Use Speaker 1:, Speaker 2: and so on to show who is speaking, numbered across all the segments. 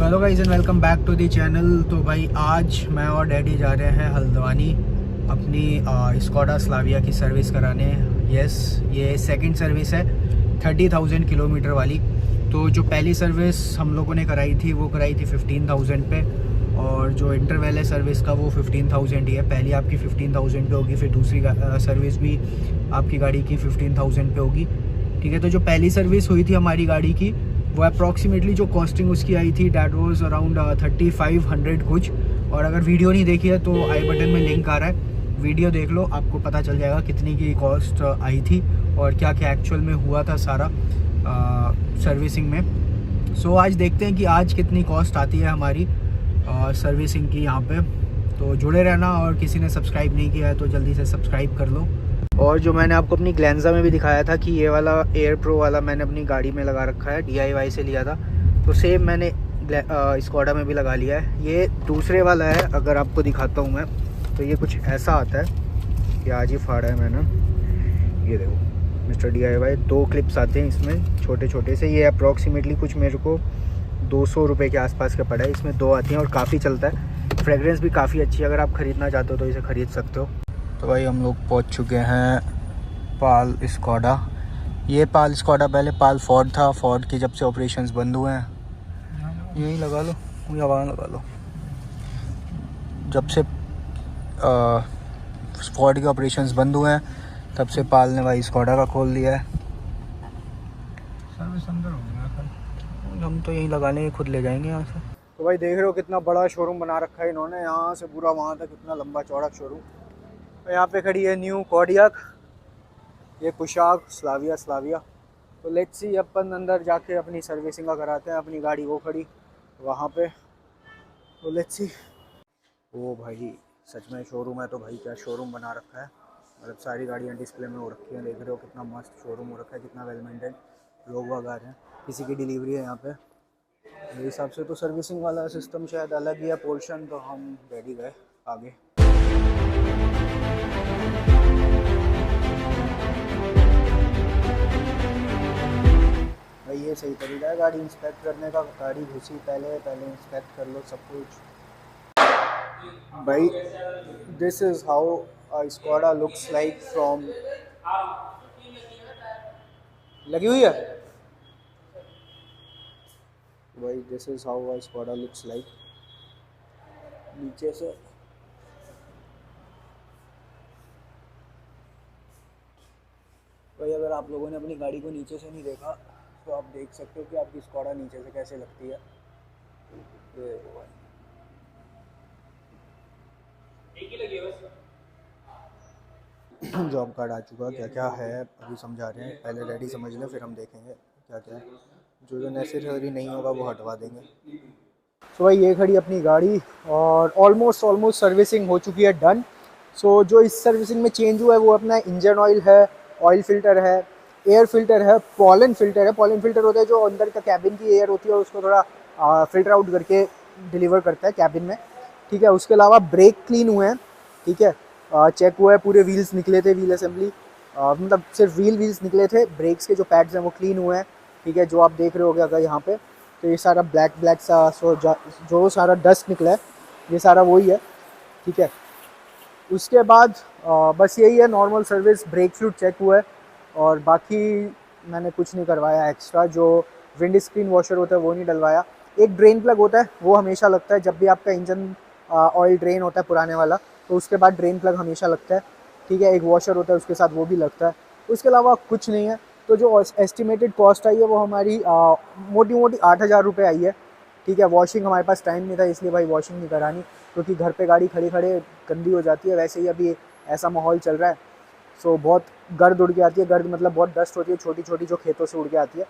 Speaker 1: Hello guys and welcome back to the channel. तो भाई आज मैं और डैडी जा रहे हैं हल्द्वानी अपनी स्कोडा स्लाविया की सर्विस कराने। यस, ये सेकंड सर्विस है 30,000 किलोमीटर वाली। तो जो पहली सर्विस हम लोगों ने कराई थी वो कराई थी 15,000 पे, और जो इंटरवल है सर्विस का वो 15,000 ही है। पहली आपकी 15,000 पे होगी, फिर दूसरी सर्विस भी आपकी गाड़ी की 15,000 पे होगी। ठीक है, तो जो पहली सर्विस हुई थी हमारी गाड़ी की वो अप्रॉक्सीमेटली जो कॉस्टिंग उसकी आई थी डैट वाज अराउंड 3500 कुछ। और अगर वीडियो नहीं देखी है तो आई बटन में लिंक आ रहा है, वीडियो देख लो, आपको पता चल जाएगा कितनी की कॉस्ट आई थी और क्या क्या एक्चुअल में हुआ था सारा सर्विसिंग में। सो आज देखते हैं कि आज कितनी कॉस्ट आती है हमारी सर्विसिंग की यहाँ पे। तो जुड़े रहना, और किसी ने सब्सक्राइब नहीं किया है तो जल्दी से सब्सक्राइब कर लो। और जो मैंने आपको अपनी ग्लैंजा में भी दिखाया था कि ये वाला एयर प्रो वाला मैंने अपनी गाड़ी में लगा रखा है, DIY से लिया था, तो सेम मैंने स्कोडा में भी लगा लिया है। ये दूसरे वाला है, अगर आपको दिखाता हूँ मैं तो ये कुछ ऐसा आता है कि आज ही फाड़ा है मैंने। ये देखो मिस्टर DIY, 2 क्लिप्स आते हैं इसमें छोटे छोटे से। ये अप्रॉक्सीमेटली कुछ मेरे को 200 रुपये के आसपास का पड़ा है। इसमें 2 आती हैं और काफ़ी चलता है, फ्रेगरेंस भी काफ़ी अच्छी है। अगर आप ख़रीदना चाहते हो तो इसे ख़रीद सकते हो। तो भाई हम लोग पहुंच चुके हैं पाल स्कोडा। ये पाल स्कोडा पहले पाल फोर्ड था। फोर्ड की जब से ऑपरेशंस बंद हुए हैं, यहीं लगा लो या वहाँ लगा लो, जब से फोर्ड के ऑपरेशंस बंद हुए हैं तब से पाल ने भाई स्कोडा का खोल दिया है। सर्विस अंदर हो गया, हम तो यहीं लगाने खुद ले जाएंगे यहाँ से। तो भाई देख रहे हो कितना बड़ा शोरूम बना रखा है इन्होंने, यहाँ से पूरा वहाँ तक कितना लंबा चौड़ा शोरूम। तो यहाँ पे खड़ी है न्यू कोडियाक, ये कुशाक स्लाविया। तो लेट्स सी, अपन अंदर जाके अपनी सर्विसिंग का कराते हैं। अपनी गाड़ी वो खड़ी वहाँ पे, तो लेट्स सी। ओ भाई सच में शोरूम है। तो भाई क्या शोरूम बना रखा है, मतलब सारी गाड़ियाँ डिस्प्ले में हो रखी हैं। देख रहे हो कितना मस्त शोरूम हो रखा है, कितना वेल मेंटेन। लोग वगैरह आ रहे हैं, किसी की डिलीवरी है यहाँ पे। मेरे हिसाब से तो सर्विसिंग वाला सिस्टम शायद अलग ही है पोर्शन। तो हम रेडी गए आगे। भाई ये सही तरीका है गाड़ी इंस्पेक्ट करने का। गाड़ी घुसी पहले इंस्पेक्ट कर लो सब कुछ। भाई this is how a Skoda looks like from, लगी हुई है भाई। This is how a Skoda looks like नीचे से। भाई अगर आप लोगों ने अपनी गाड़ी को नीचे से नहीं देखा तो आप देख सकते हो कि आपकी स्कोडा नीचे से कैसे लगती है। ये देखो भाई, जॉब कार्ड आ चुका। क्या क्या है अभी समझा रहे हैं, पहले रेडी समझ लें फिर हम देखेंगे क्या क्या है। जो नेसेसरी नहीं होगा वो हटवा देंगे। सो भाई ये खड़ी अपनी गाड़ी और ऑलमोस्ट सर्विसिंग हो चुकी है डन। सो जो इस सर्विसिंग में चेंज हुआ है वो अपना इंजन ऑयल है, ऑयल फिल्टर है, एयर फिल्टर है, पॉलन फिल्टर है। पॉलन फिल्टर होता है जो अंदर का कैबिन की एयर होती है उसको थोड़ा फिल्टर आउट करके डिलीवर करता है कैबिन में। ठीक है, उसके अलावा ब्रेक क्लीन हुए हैं। ठीक है, चेक हुआ है, पूरे व्हील्स निकले थे, व्हील असेंबली मतलब सिर्फ व्हील्स निकले थे। ब्रेक्स के जो पैड्स हैं वो क्लीन हुए हैं। ठीक है, जो आप देख रहे होगे अगर यहाँ पे, तो ये सारा ब्लैक सा जो सारा डस्ट निकला है ये सारा वही है। ठीक है, उसके बाद बस यही है normal service. Brake fluid check हुआ है और बाकी मैंने कुछ नहीं करवाया एक्स्ट्रा। जो विंड स्क्रीन वॉशर होता है वो नहीं डलवाया। एक ड्रेन प्लग होता है वो हमेशा लगता है जब भी आपका इंजन ऑयल ड्रेन होता है पुराने वाला, तो उसके बाद ड्रेन प्लग हमेशा लगता है। ठीक है, एक वॉशर होता है उसके साथ वो भी लगता है। उसके अलावा कुछ नहीं है। तो जो एस्टिमेटेड कॉस्ट आई है वो हमारी मोटी 8,000 रुपये आई है। ठीक है, वॉशिंग हमारे पास टाइम नहीं था इसलिए भाई वॉशिंग नहीं करानी, क्योंकि घर पे गाड़ी खड़े गंदी हो जाती है। वैसे ही अभी ऐसा माहौल चल रहा है, सो बहुत गर्द उड़ के आती है। गर्द मतलब बहुत डस्ट होती है, छोटी छोटी जो खेतों से उड़ के आती है,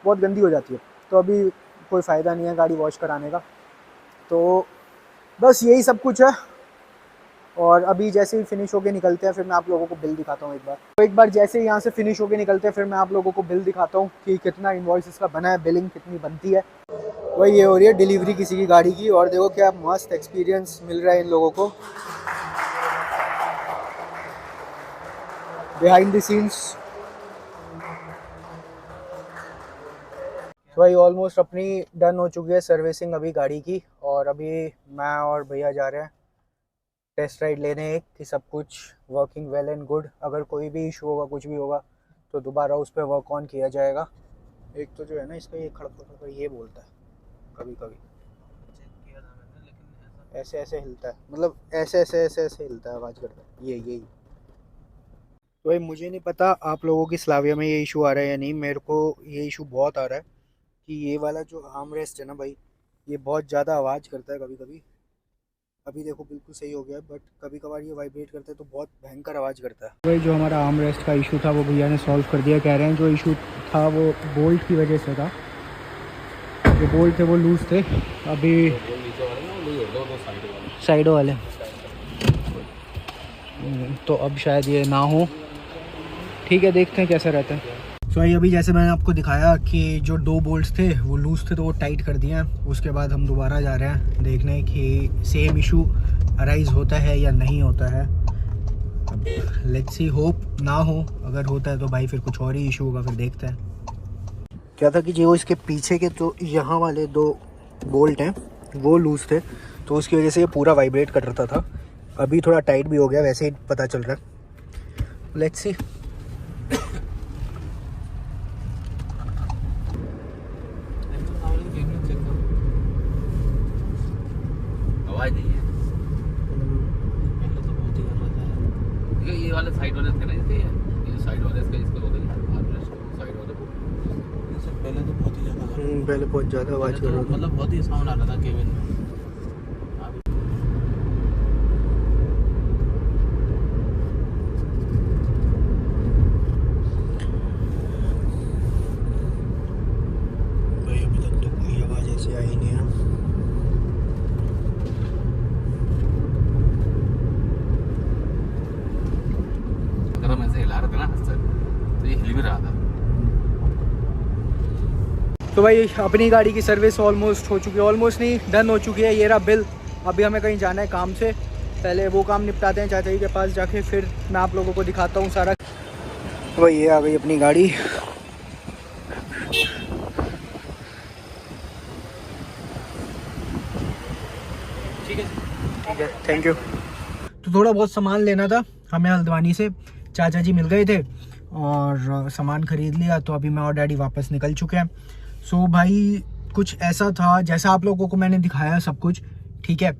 Speaker 1: बहुत गंदी हो जाती है। तो अभी कोई फ़ायदा नहीं है गाड़ी वॉश कराने का। तो बस यही सब कुछ है। और अभी जैसे ही फिनिश होके निकलते हैं फिर मैं आप लोगों को बिल दिखाता हूँ एक बार जैसे ही यहाँ से फिनिश होके निकलते हैं फिर मैं आप लोगों को बिल दिखाता हूँ कि कितना इनवॉइस इसका बना है, बिलिंग कितनी बनती है। वही ये हो रही है डिलीवरी किसी की गाड़ी की। और देखो क्या मस्त एक्सपीरियंस मिल रहा है इन लोगों को बिहाइंड द सीन्स। तो भाई ऑलमोस्ट अपनी डन हो चुकी है सर्विसिंग अभी गाड़ी की, और अभी मैं और भैया जा रहे हैं टेस्ट राइड लेने एक, कि सब कुछ वर्किंग वेल एंड गुड। अगर कोई भी इशू होगा, कुछ भी होगा, तो दोबारा उस पर वर्क ऑन किया जाएगा। एक तो जो है ना इसका ये खड़क ये बोलता है कभी कभी, ऐसे ऐसे हिलता है, मतलब ऐसे ऐसे ऐसे ऐसे हिलता है, आवाज़ करता है ये यही। तो भाई मुझे नहीं पता आप लोगों की स्लाविया में ये इशू आ रहा है या नहीं, मेरे को ये इशू बहुत आ रहा है कि ये वाला जो आर्म रेस्ट है ना भाई, ये बहुत ज़्यादा आवाज़ करता है कभी कभी। अभी देखो बिल्कुल सही हो गया है, बट कभी कभार ये वाइब्रेट करता है तो बहुत भयंकर आवाज़ करता है। भाई जो हमारा आर्म रेस्ट का इशू था वो भैया ने सॉल्व कर दिया। कह रहे हैं जो इशू था वो बोल्ट की वजह से था, जो बोल्ट थे वो लूज थे। अभी साइडों वाले तो अब शायद ये ना हो। ठीक है, देखते हैं कैसा रहता है। सो अभी जैसे मैंने आपको दिखाया कि जो 2 बोल्ट्स थे वो लूज थे तो वो टाइट कर दिए हैं। उसके बाद हम दोबारा जा रहे हैं देखने कि सेम इशू अराइज होता है या नहीं होता है। अब लेट्स सी, होप ना हो। अगर होता है तो भाई फिर कुछ और ही इशू होगा, फिर देखते हैं। क्या था कि जो इसके पीछे के तो यहाँ वाले 2 बोल्ट हैं वो लूज थे, तो उसकी वजह से ये पूरा वाइब्रेट कर रहा था। अभी थोड़ा टाइट भी हो गया, वैसे ही पता चल रहा है। Let's see.
Speaker 2: आवाज नहीं है। पहले तो बहुत ही कर रहा था ये वाले साइड वाले थे ना, ये साइड वाले इसका इसका होता है साइड वाले को। पहले तो बहुत ही ज़्यादा
Speaker 1: पहले बहुत ज़्यादा आवाज़ कर रहा था,
Speaker 2: मतलब बहुत ही साउंड आ रहा था केबिन में।
Speaker 1: भाई अभी तक तो कोई आवाज़ ऐसी आई नहीं है।
Speaker 2: अगर हम ऐसे हिला रहे थे ना तो ये हिल भी रहा था।
Speaker 1: तो भाई अपनी गाड़ी की सर्विस ऑलमोस्ट हो चुकी है, ऑलमोस्ट नहीं डन हो चुकी है। ये रहा बिल। अभी हमें कहीं जाना है काम से, पहले वो काम निपटाते हैं चाचा जी के पास जाके, फिर मैं आप लोगों को दिखाता हूँ सारा। तो भाई ये आ गई अपनी गाड़ी।
Speaker 2: ठीक है,
Speaker 1: थैंक यू। तो थोड़ा बहुत सामान लेना था हमें हल्द्वानी से, चाचा जी मिल गए थे और सामान ख़रीद लिया। तो अभी मैं और डैडी वापस निकल चुके हैं। सो भाई कुछ ऐसा था जैसा आप लोगों को मैंने दिखाया सब कुछ, ठीक है,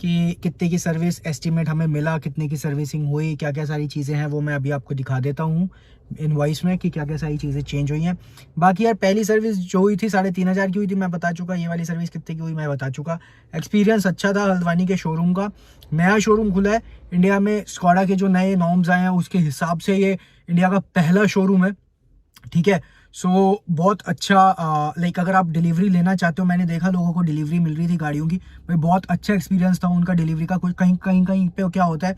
Speaker 1: कि कितने की सर्विस एस्टीमेट हमें मिला, कितने की सर्विसिंग हुई, क्या क्या सारी चीज़ें हैं वो मैं अभी आपको दिखा देता हूँ इनवॉइस में कि क्या क्या सारी चीज़ें चेंज हुई हैं। बाकी यार पहली सर्विस जो हुई थी 3,500 की हुई थी, मैं बता चुका। ये वाली सर्विस कितने की हुई मैं बता चुका। एक्सपीरियंस अच्छा था हल्द्वानी के शोरूम का। नया शोरूम खुला है इंडिया में, स्कॉडा के जो नए नॉर्म्स आए हैं उसके हिसाब से ये इंडिया का पहला शोरूम है, ठीक है। सो बहुत अच्छा, लाइक अगर आप डिलीवरी लेना चाहते हो, मैंने देखा लोगों को डिलीवरी मिल रही थी गाड़ियों की, भाई बहुत अच्छा एक्सपीरियंस था उनका डिलीवरी का। कुछ कहीं कहीं कहीं पे क्या होता है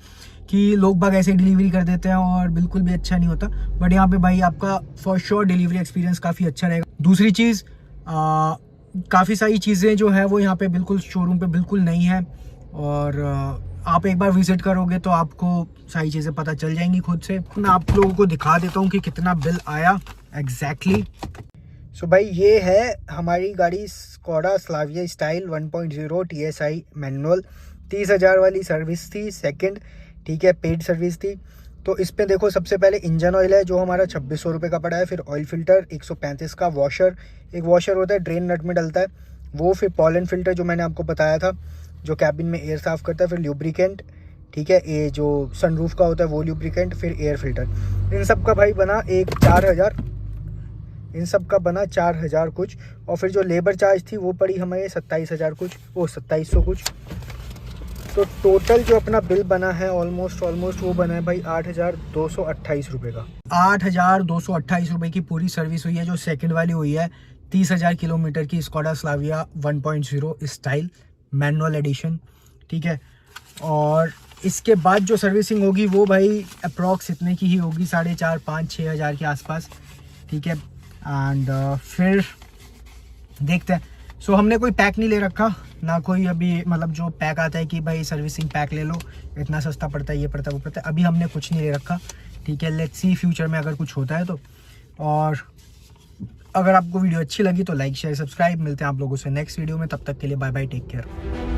Speaker 1: कि लोग बाग ऐसे डिलीवरी कर देते हैं और बिल्कुल भी अच्छा नहीं होता, बट यहाँ पे भाई आपका फॉर श्योर डिलीवरी एक्सपीरियंस काफ़ी अच्छा रहेगा। दूसरी चीज़, काफ़ी सारी चीज़ें जो है वो यहाँ पे बिल्कुल शोरूम पे बिल्कुल नहीं है, और आप एक बार विजिट करोगे तो आपको सारी चीज़ें पता चल जाएंगी खुद से। मैं आप लोगों को दिखा देता हूँ कि कितना बिल आया एग्जैक्टली। सो भाई ये है हमारी गाड़ी Skoda Slavia style 1.0 TSI manual. 30,000 वाली सर्विस थी, सेकंड, ठीक है, पेड सर्विस थी। तो इस पे देखो सबसे पहले इंजन ऑयल है जो हमारा 2600 रुपये का पड़ा है, फिर ऑयल फिल्टर 135 का, वॉशर, एक वॉशर होता है ड्रेन नट में डलता है वो, फिर पॉलन फिल्टर जो मैंने आपको बताया था जो कैबिन में एयर साफ़ करता है, फिर ल्यूब्रिकेंट, ठीक है, ये जो सनरूफ का होता है वो ल्यूब्रिकेंट, फिर एयर फिल्टर। इन सब का भाई बना 4,000, इन सब का बना 4,000 कुछ। और फिर जो लेबर चार्ज थी वो पड़ी हमें 27,000 कुछ, वो 2700 कुछ। तो टोटल जो अपना बिल बना है ऑलमोस्ट वो बना है भाई 8,228 रुपये का। 8,228 रुपये की पूरी सर्विस हुई है, जो सेकंड वाली हुई है 30,000 किलोमीटर की Skoda Slavia 1.0 style manual edition, ठीक है। और इसके बाद जो सर्विसिंग होगी वो भाई अप्रॉक्स इतने की ही होगी, 4,500-6,000 के आसपास, ठीक है। एंड फिर देखते हैं। सो हमने कोई पैक नहीं ले रखा ना, कोई अभी मतलब जो पैक आता है कि भाई सर्विसिंग पैक ले लो, इतना सस्ता पड़ता है, ये पड़ता है वो पड़ता है, अभी हमने कुछ नहीं ले रखा, ठीक है। लेट्स सी फ्यूचर में अगर कुछ होता है तो। और अगर आपको वीडियो अच्छी लगी तो लाइक शेयर सब्सक्राइब। मिलते हैं आप लोगों से नेक्स्ट वीडियो में, तब तक के लिए बाय बाय, टेक केयर।